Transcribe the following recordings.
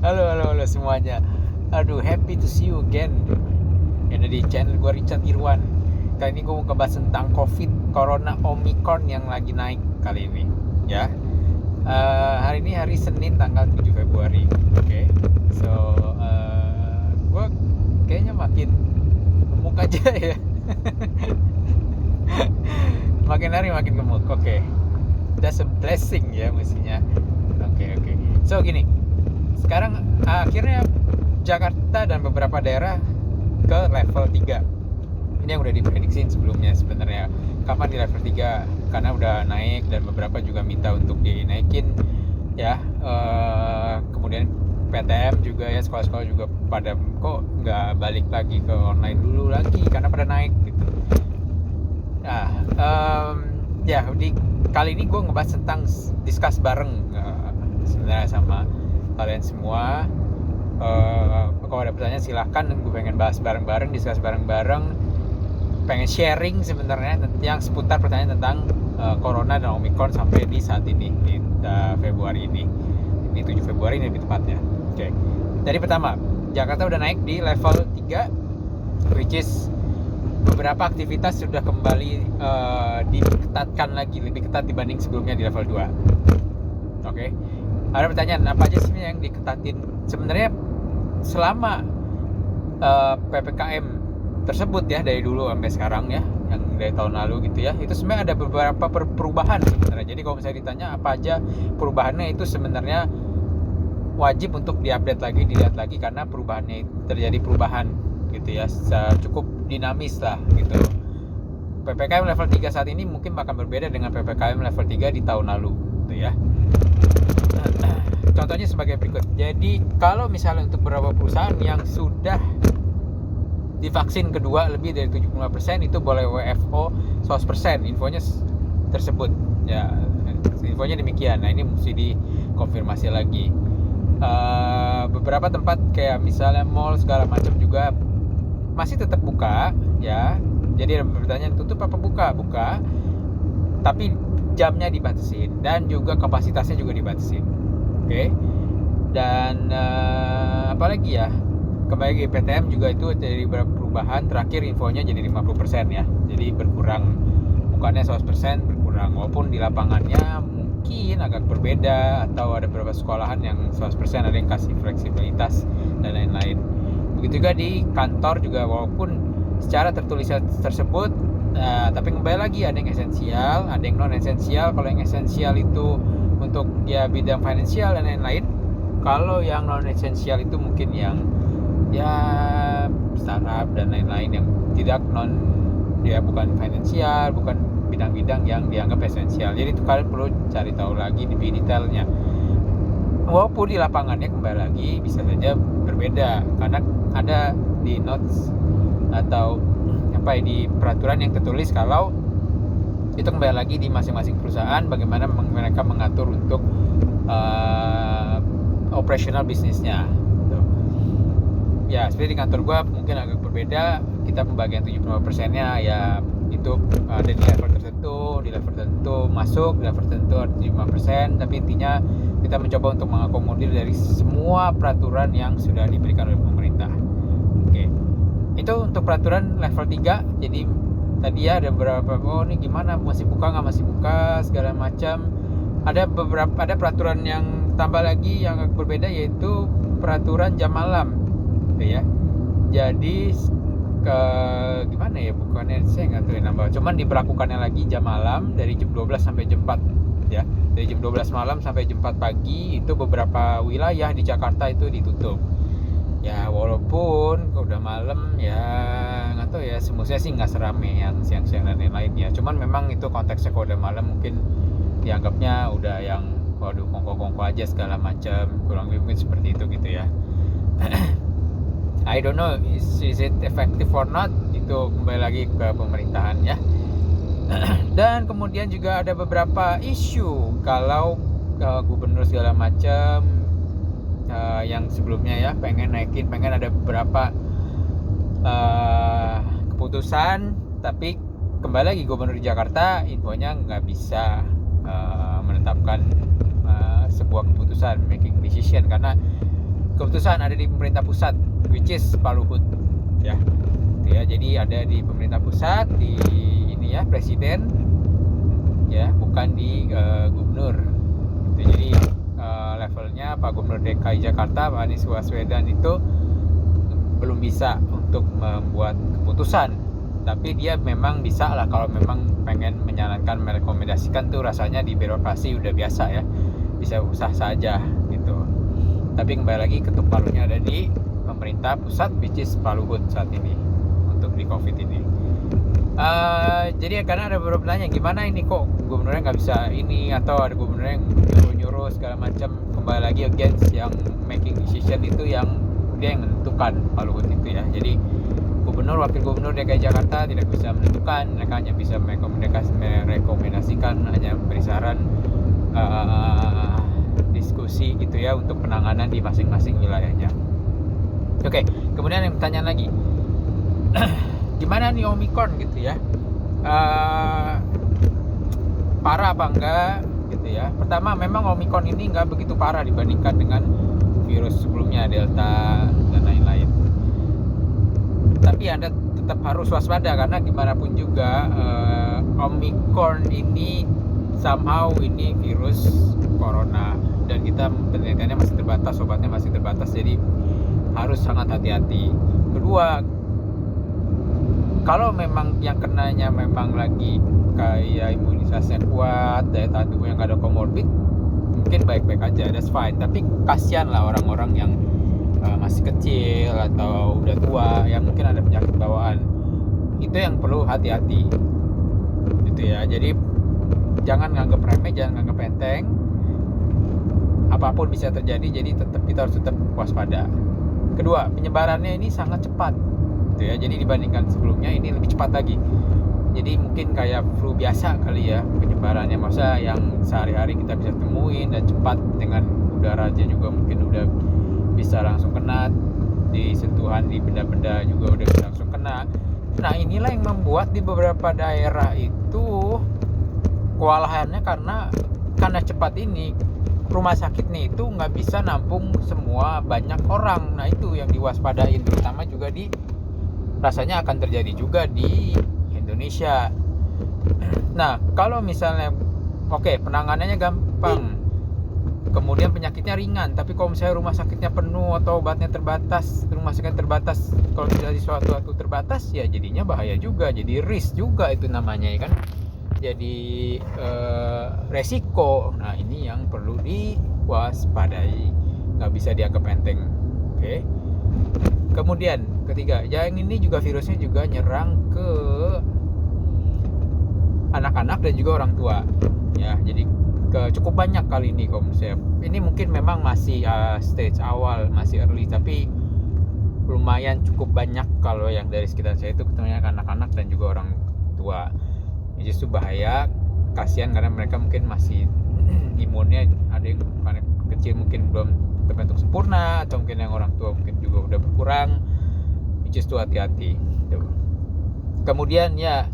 Halo semuanya. Aduh, happy to see you again. Ada di channel gue, Richard Irwan. Kali ini gue mau ngebahas tentang COVID, Corona Omicron yang lagi naik kali ini. Ya, hari ini hari Senin tanggal 7 Februari. Oke, so gue kayaknya makin gemuk aja ya. Makin hari makin gemuk. Oke, that's a blessing ya mestinya. Oke. So gini, sekarang akhirnya Jakarta dan beberapa daerah ke level 3. Ini yang udah diprediksiin sebelumnya sebenarnya. Kapan di level 3? Karena udah naik dan beberapa juga minta untuk dinaikin ya. Kemudian PTM juga ya, sekolah-sekolah juga pada kok nggak balik lagi ke online dulu lagi karena pada naik gitu. Nah, ya di kali ini gue ngebahas tentang discuss bareng sebenarnya sama kalian semua. Kalau ada pertanyaan silahkan, gue pengen bahas bareng-bareng, discuss bareng-bareng, pengen sharing sebenarnya yang seputar pertanyaan tentang Corona dan Omicron sampai di saat ini di Februari ini 7 Februari ini lebih tepatnya. Oke. Jadi pertama, Jakarta udah naik di level 3, which is beberapa aktivitas sudah kembali diketatkan lagi, lebih ketat dibanding sebelumnya di level 2. Oke. Ada pertanyaan, apa aja sih yang diketatin? Sebenarnya selama PPKM tersebut ya, dari dulu sampai sekarang ya, yang dari tahun lalu gitu ya, itu sebenarnya ada beberapa perubahan sebenarnya. Jadi kalau misalnya ditanya apa aja perubahannya, itu sebenarnya wajib untuk diupdate lagi, dilihat lagi, karena perubahannya terjadi perubahan gitu ya, cukup dinamis lah gitu. PPKM level 3 saat ini mungkin akan berbeda dengan PPKM level 3 di tahun lalu gitu ya. Contohnya sebagai berikut. Jadi kalau misalnya untuk beberapa perusahaan yang sudah divaksin kedua lebih dari 75%, itu boleh WFO 100%, infonya tersebut ya, infonya demikian. Nah, ini mesti dikonfirmasi lagi. Beberapa tempat kayak misalnya mall segala macam juga masih tetap buka ya. Jadi ada pertanyaan, tutup apa buka, tapi jamnya dibatasin dan juga kapasitasnya juga dibatasin. Oke. Dan apalagi ya, kembali ke PTM juga itu dari beberapa perubahan. Terakhir infonya jadi 50% ya, jadi berkurang, bukannya 100% berkurang, walaupun di lapangannya mungkin agak berbeda, atau ada beberapa sekolahan yang 100%, ada yang kasih fleksibilitas dan lain-lain. Begitu juga di kantor juga, walaupun secara tertulis tersebut, tapi kembali lagi ada yang esensial, ada yang non esensial. Kalau yang esensial itu untuk ya bidang finansial dan lain-lain. Kalau yang non esensial itu mungkin yang ya startup dan lain-lain yang tidak bukan finansial, bukan bidang-bidang yang dianggap esensial. Jadi itu kalian perlu cari tahu lagi lebih detailnya. Walaupun di lapangannya kembali lagi bisa saja berbeda, karena ada di notes atau di peraturan yang tertulis kalau itu kembali lagi di masing-masing perusahaan bagaimana mereka mengatur untuk operasional bisnisnya gitu. Ya seperti di kantor gua mungkin agak berbeda, kita pembagian 75%-nya ya itu ada di level tertentu masuk, di level tertentu 75%, tapi intinya kita mencoba untuk mengakomodir dari semua peraturan yang sudah diberikan oleh pemerintah. Oke. Itu untuk peraturan level 3. Jadi tadi ya ada beberapa, ini gimana, masih buka nggak masih buka segala macam. Ada peraturan yang tambah lagi yang berbeda, yaitu peraturan jam malam gitu ya. Jadi gimana ya, bukannya saya nggak tahu nambah, cuman diberlakukannya lagi jam malam dari jam 12 sampai jam 4 ya. Dari jam 12 malam sampai jam 4 pagi itu beberapa wilayah di Jakarta itu ditutup. Ya walaupun udah malam ya, nggak tahu ya, semestinya sih nggak serame yang siang-siang dan lain-lain ya. Cuman memang itu konteksnya kalau udah malam mungkin dianggapnya udah yang waduh kongko-kongko aja segala macam, kurang lebih mungkin seperti itu gitu ya. I don't know is it effective or not, itu kembali lagi ke pemerintahan ya. Dan kemudian juga ada beberapa isu kalau gubernur segala macam yang sebelumnya ya pengen ada beberapa keputusan, tapi kembali lagi gubernur Jakarta infonya nggak bisa menetapkan sebuah keputusan, making decision, karena keputusan ada di pemerintah pusat, which is Pak Luhut, ya. Gitu ya. Jadi ada di pemerintah pusat, di ini ya presiden, ya, bukan di gubernur. Gitu. Jadi levelnya Pak Gubernur DKI Jakarta Pak Anies Baswedan itu belum bisa untuk membuat keputusan, tapi dia memang bisa lah kalau memang pengen menyarankan, merekomendasikan tuh rasanya di birokrasi udah biasa ya, bisa usah saja gitu. Tapi kembali lagi ketuk palunya ada di pemerintah pusat, which is Pak Luhut saat ini untuk di COVID ini. Jadi karena ada beberapa pertanyaan, gimana ini kok gubernurnya nggak bisa ini, atau ada gubernurnya yang nyuruh segala macam. Kembali lagi against yang making decision itu yang dia yang menentukan, Pak Luhut itu ya. Jadi gubernur, wakil gubernur DKI Jakarta tidak bisa menentukan, mereka hanya bisa merekomendasikan, hanya beri saran, diskusi gitu ya untuk penanganan di masing-masing wilayahnya. Oke, kemudian yang pertanyaan lagi, gimana nih Omicron gitu ya, parah apa enggak gitu ya. Pertama, memang Omicron ini enggak begitu parah dibandingkan dengan virus sebelumnya, Delta dan lain-lain. Tapi Anda tetap harus waspada karena gimana pun juga Omicron ini somehow ini virus corona, dan kita penelitiannya masih terbatas, obatnya masih terbatas, jadi harus sangat hati-hati. Kedua, kalau memang yang kenanya memang lagi kayak imunisasinya kuat, daya tahan tubuh yang gak ada komorbid, mungkin baik-baik aja, that's fine. Tapi kasihan lah orang-orang yang masih kecil atau udah tua yang mungkin ada penyakit bawaan, itu yang perlu hati-hati gitu ya. Jadi jangan nganggap remeh, jangan nganggap enteng, apapun bisa terjadi, jadi kita harus tetap waspada. Kedua, penyebarannya ini sangat cepat gitu ya, jadi dibandingkan sebelumnya ini lebih cepat lagi. Jadi mungkin kayak flu biasa kali ya penyebarannya, masa yang sehari-hari kita bisa temuin dan cepat, dengan udara aja juga mungkin udah bisa langsung kena, di sentuhan di benda-benda juga udah bisa langsung kena. Nah inilah yang membuat di beberapa daerah itu kewalahannya, karena cepat ini rumah sakitnya itu nggak bisa nampung semua banyak orang. Nah itu yang diwaspadain, terutama juga rasanya akan terjadi juga di Indonesia. Nah kalau misalnya penanganannya gampang, kemudian penyakitnya ringan, tapi kalau misalnya rumah sakitnya penuh atau obatnya terbatas, rumah sakit terbatas, kalau terjadi suatu terbatas ya jadinya bahaya juga, jadi risk juga itu namanya ya kan, jadi resiko. Nah ini yang perlu diwaspadai, nggak bisa dianggap enteng. Oke. Kemudian ketiga, yang ini juga virusnya juga nyerang ke anak-anak dan juga orang tua ya, jadi cukup banyak kali ini konsep ini. Mungkin memang masih stage awal, masih early, tapi lumayan cukup banyak. Kalau yang dari sekitar saya itu ketemunya anak-anak dan juga orang tua. Ini justru bahaya, kasihan karena mereka mungkin masih imunnya, ada yang karena kecil mungkin belum terbentuk sempurna, atau mungkin yang orang tua mungkin juga udah berkurang. Justru hati-hati. Kemudian ya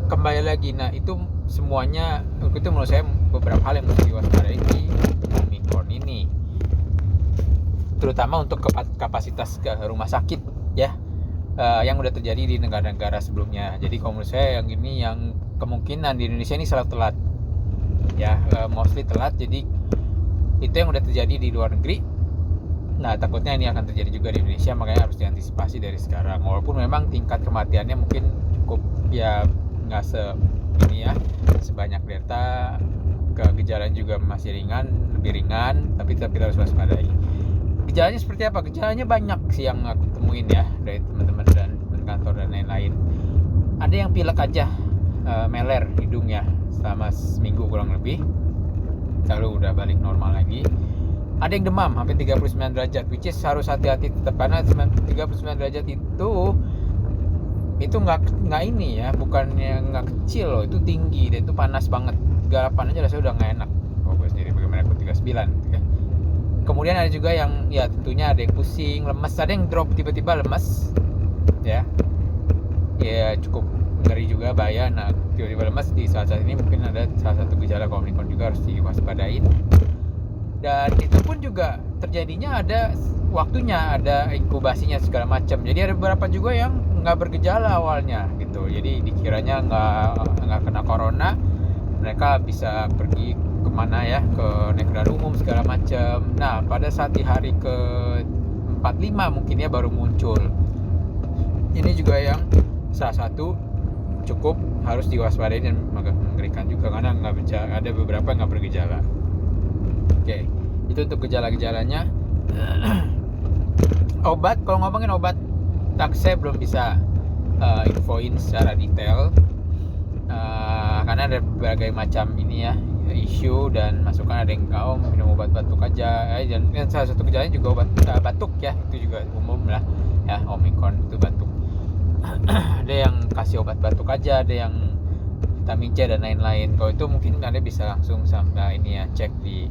kembali lagi, nah itu semuanya itu menurut saya beberapa hal yang mesti diwaspadai di Omicron ini, terutama untuk kapasitas rumah sakit ya, yang udah terjadi di negara-negara sebelumnya. Jadi kalau menurut saya yang ini, yang kemungkinan di Indonesia ini selalu telat ya, mostly telat. Jadi itu yang udah terjadi di luar negeri, nah takutnya ini akan terjadi juga di Indonesia, makanya harus diantisipasi dari sekarang. Walaupun memang tingkat kematiannya mungkin cukup ya nggak sebanyak Delta, gejalanya juga masih lebih ringan, tapi kita harus waspadai. Gejalanya seperti apa? Gejalanya banyak sih yang aku temuin ya dari teman-teman dan kantor dan lain-lain. Ada yang pilek aja, meler hidungnya selama seminggu kurang lebih, lalu udah balik normal lagi. Ada yang demam sampai 39 derajat, which is harus hati-hati tetap, karena 39 derajat itu nggak ini ya, bukannya nggak kecil loh, itu tinggi dan itu panas banget. 38 aja rasanya udah nggak enak. Gue sendiri bagaimana aku 39 ya. Kemudian ada juga yang ya tentunya ada yang pusing, lemes, ada yang drop tiba-tiba lemes ya cukup ngeri juga, bahaya. Nah tiba-tiba lemes di saat ini mungkin ada salah satu gejala Omicron juga, harus diwaspadain. Dan itu pun juga terjadinya ada waktunya, ada inkubasinya segala macam. Jadi ada beberapa juga yang nggak bergejala awalnya gitu. Jadi dikiranya nggak kena corona, mereka bisa pergi kemana ya, ke negara umum segala macam. Nah pada saat di hari ke 45 mungkin ya baru muncul. Ini juga yang salah satu cukup harus diwaspadai dan mengerikan juga, karena ada beberapa yang nggak bergejala. Oke, itu untuk gejala-gejalanya. Obat, kalau ngomongin obat, saya belum bisa infoin secara detail, karena ada berbagai macam ini ya, isu dan masukan. Ada yang minum obat batuk aja, dan salah satu gejalanya juga obat batuk ya, itu juga umum lah ya, Omicron itu batuk. Ada yang kasih obat batuk aja, ada yang vitamin C dan lain-lain. Kalau itu mungkin Anda bisa langsung sampai ini ya, cek di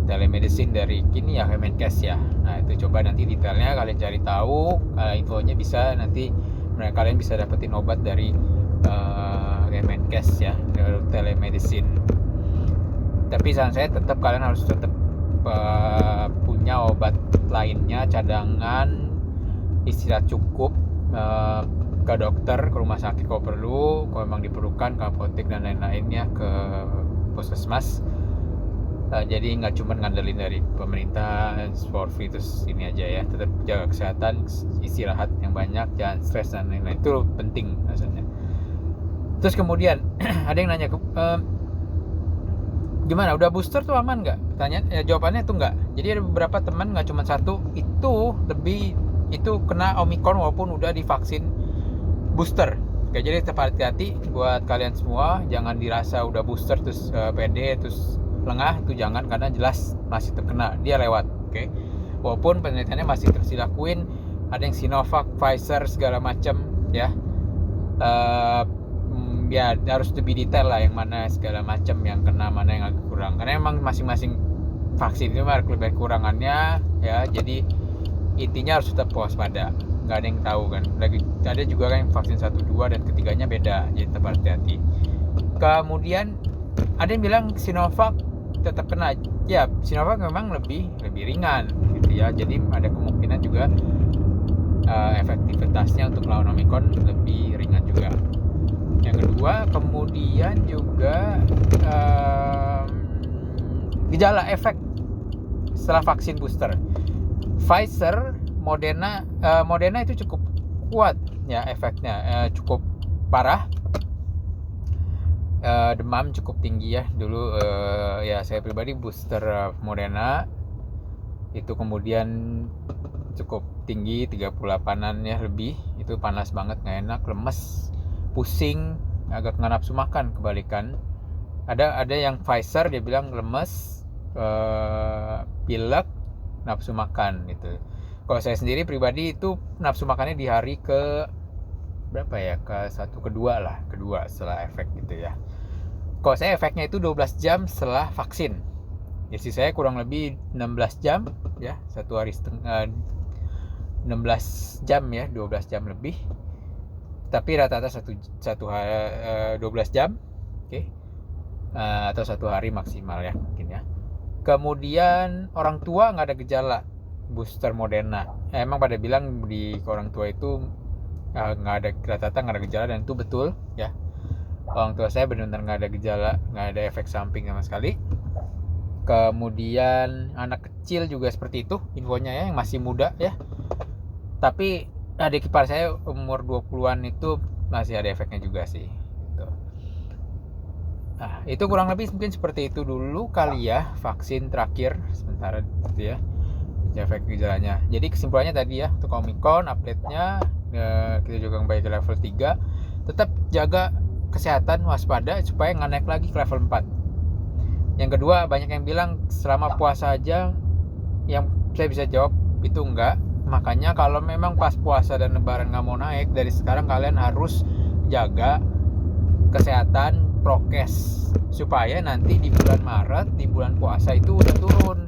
telemedicine dari kini ya, Kemenkes ya. Nah itu coba nanti detailnya kalian cari tahu, infonya bisa nanti kalian bisa dapetin obat dari Kemenkes ya, dari telemedicine. Tapi saran saya tetap kalian harus tetap punya obat lainnya, cadangan, istirahat cukup, ke dokter, ke rumah sakit kalau perlu, kalau memang diperlukan, ke apotek dan lain-lainnya, ke puskesmas. Jadi nggak cuma ngandelin dari pemerintah for free terus ini aja ya. Tetap jaga kesehatan, istirahat yang banyak, jangan stres dan lain-lain, itu penting rasanya. Terus kemudian ada yang nanya, gimana udah booster tuh aman nggak? Pertanyaan jawabannya tuh nggak. Jadi ada beberapa teman, nggak cuma satu, itu kena Omicron walaupun udah divaksin booster. Oke, jadi tetap hati-hati buat kalian semua, jangan dirasa udah booster terus pede terus lengah, itu jangan, karena jelas masih terkena, dia lewat. Oke, walaupun penelitiannya masih terus dilakuin, ada yang Sinovac, Pfizer segala macam ya. Ya harus lebih detail lah yang mana segala macam yang kena, mana yang agak kurang, karena emang masing-masing vaksin itu ada kelebihan kurangannya ya. Jadi intinya harus tetap waspada, nggak ada yang tahu kan. Lagi ada juga kan yang vaksin 1, 2 dan ketiganya beda, jadi tetap hati-hati. Kemudian ada yang bilang Sinovac tetap kena. Ya, Sinovac memang lebih ringan gitu ya. Jadi ada kemungkinan juga efektivitasnya untuk melawan Omicron lebih ringan juga. Yang kedua, kemudian juga gejala efek setelah vaksin booster. Pfizer, Moderna itu cukup kuat ya efeknya, cukup parah. Demam cukup tinggi ya dulu, ya saya pribadi booster Moderna itu kemudian cukup tinggi, 38an ya lebih. Itu panas banget, nggak enak, lemes, pusing, agak nggak nafsu makan. Kebalikan, ada yang Pfizer dia bilang lemes, pilek, nafsu makan gitu. Kalau saya sendiri pribadi itu nafsu makannya di hari ke berapa ya, ke 1, kedua setelah efek gitu ya. Kalau saya efeknya itu 12 jam setelah vaksin. Jadi saya kurang lebih 16 jam ya, 1 hari setengah, 16 jam ya, 12 jam lebih. Tapi rata-rata 12 jam, oke. Atau 1 hari maksimal ya mungkin ya. Kemudian orang tua nggak ada gejala booster Moderna. Emang pada bilang di orang tua itu nggak ada, rata-rata nggak ada gejala, dan itu betul ya. Orang tua saya benar-benar nggak ada gejala, nggak ada efek samping sama sekali. Kemudian anak kecil juga seperti itu infonya ya, yang masih muda ya. Tapi adik ipar saya umur 20-an itu masih ada efeknya juga sih gitu. Nah, itu kurang lebih mungkin seperti itu dulu kali ya, vaksin terakhir sementara gitu ya, efek gejalanya. Jadi kesimpulannya tadi ya, untuk Omicron update-nya, kita juga kembali ke level 3. Tetap jaga kesehatan, waspada supaya nggak naik lagi ke level 4. Yang kedua, banyak yang bilang selama puasa aja. Yang saya bisa jawab itu enggak. Makanya kalau memang pas puasa dan lebaran nggak mau naik, dari sekarang kalian harus jaga kesehatan, prokes, supaya nanti di bulan Maret, di bulan puasa itu udah turun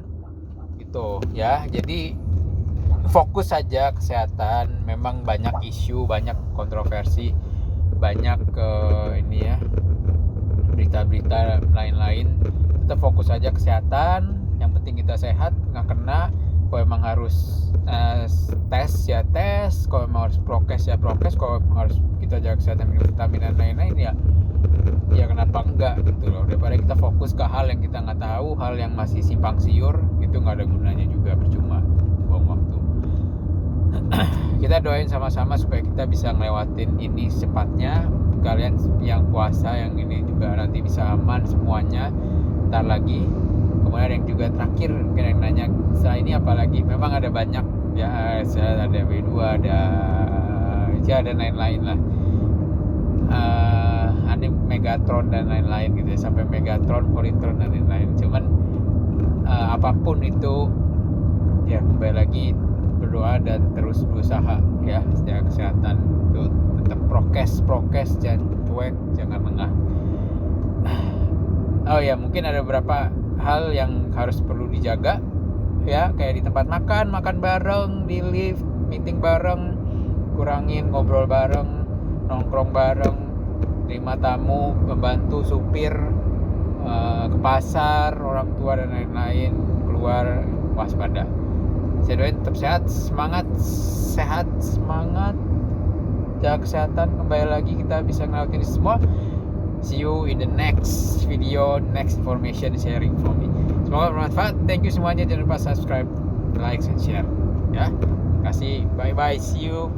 gitu ya. Jadi fokus saja kesehatan. Memang banyak isu, banyak kontroversi, banyak ini ya, berita-berita lain-lain. tetap fokus aja kesehatan, yang penting kita sehat, nggak kena. Kalau emang harus tes ya tes, kalau emang harus prokes ya prokes, kalau emang harus kita jaga kesehatan, minum vitamin dan lain-lain ya kenapa enggak gitu loh. Daripada kita fokus ke hal yang kita nggak tahu, hal yang masih simpang siur, itu nggak ada gunanya juga, percuma buang waktu. Kita doain sama-sama supaya kita bisa ngelewatin ini secepatnya. Kalian yang puasa yang ini juga nanti bisa aman semuanya ntar lagi. Kemudian yang juga terakhir mungkin yang nanya setelah ini apalagi, memang ada banyak ya, ada W2, ada lain-lain lah, ada Megatron dan lain-lain gitu ya, sampai Megatron, Polytron dan lain-lain. Cuman apapun itu ya kembali lagi berdoa dan terus berusaha ya, jaga kesehatan tuh, tetap prokes jangan cuek, jangan lengah. Oh ya, mungkin ada beberapa hal yang harus perlu dijaga ya, kayak di tempat makan bareng, di lift, meeting bareng, kurangin ngobrol bareng, nongkrong bareng, terima tamu, pembantu, supir, ke pasar, orang tua dan lain-lain, keluar, waspada. Saya doain tetap sehat, semangat, jaga kesehatan. Kembali lagi kita bisa ngelakuin semua. See you in the next video, next information sharing for me. Semoga bermanfaat. Thank you semuanya. Jangan lupa subscribe, like, and share. Ya, kasih. Bye bye. See you.